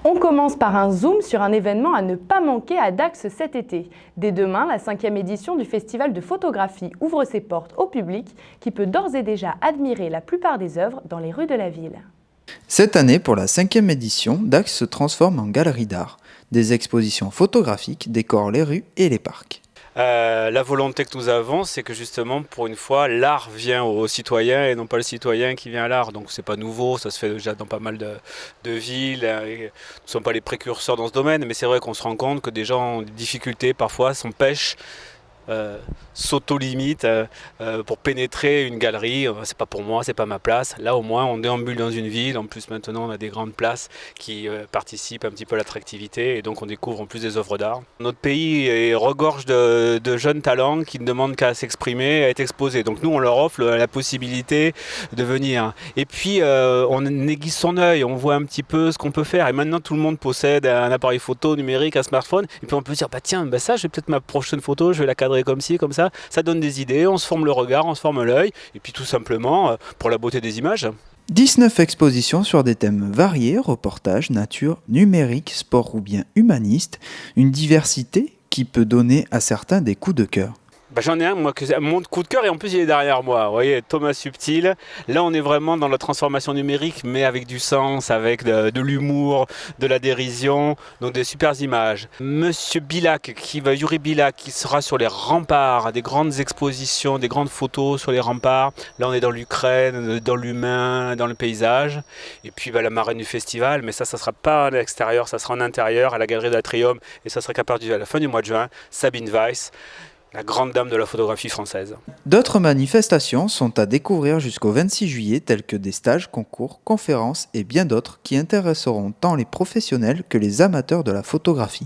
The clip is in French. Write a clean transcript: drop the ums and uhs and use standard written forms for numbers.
On commence par un zoom sur un événement à ne pas manquer à Dax cet été. Dès demain, la 5e édition du Festival de photographie ouvre ses portes au public qui peut d'ores et déjà admirer la plupart des œuvres dans les rues de la ville. Cette année, pour la 5e édition, Dax se transforme en galerie d'art. Des expositions photographiques décorent les rues et les parcs. La volonté que nous avons, c'est que justement, pour une fois, l'art vient aux citoyens et non pas le citoyen qui vient à l'art. Donc c'est pas nouveau, ça se fait déjà dans pas mal de villes. Et nous ne sommes pas les précurseurs dans ce domaine, mais c'est vrai qu'on se rend compte que des gens ont des difficultés parfois, s'empêchent, s'auto-limitent pour pénétrer une galerie. C'est pas pour moi, c'est pas ma place. Là au moins on déambule dans une ville. En plus maintenant on a des grandes places qui participent un petit peu à l'attractivité et donc on découvre en plus des œuvres d'art. Notre pays regorge de jeunes talents qui ne demandent qu'à s'exprimer, à être exposés. Donc nous on leur offre la possibilité de venir. Et puis on aiguise son œil, on voit un petit peu ce qu'on peut faire. Et maintenant tout le monde possède un appareil photo numérique, un smartphone. Et puis on peut se dire bah tiens, bah ça, je vais peut-être ma prochaine photo, je vais la cadrer comme ci, comme ça. Ça donne des idées, on se forme le regard, on se forme l'œil, et puis tout simplement pour la beauté des images. 19 expositions sur des thèmes variés, reportages, nature, numérique, sport ou bien humaniste, une diversité qui peut donner à certains des coups de cœur. Bah, j'en ai un, moi, mon coup de cœur, et en plus il est derrière moi. Vous voyez, Thomas Subtil. Là, on est vraiment dans la transformation numérique, mais avec du sens, avec de l'humour, de la dérision, donc des super images. Monsieur Bilac, Yuri Bilac, qui sera sur les remparts, des grandes expositions, des grandes photos sur les remparts. Là, on est dans l'Ukraine, dans l'humain, dans le paysage. Et puis bah, la marraine du festival, mais ça sera pas à l'extérieur, ça sera en intérieur, à la galerie d'Atrium, et ça sera qu'à partir de la fin du mois de juin, Sabine Weiss, la grande dame de la photographie française. D'autres manifestations sont à découvrir jusqu'au 26 juillet, telles que des stages, concours, conférences et bien d'autres qui intéresseront tant les professionnels que les amateurs de la photographie.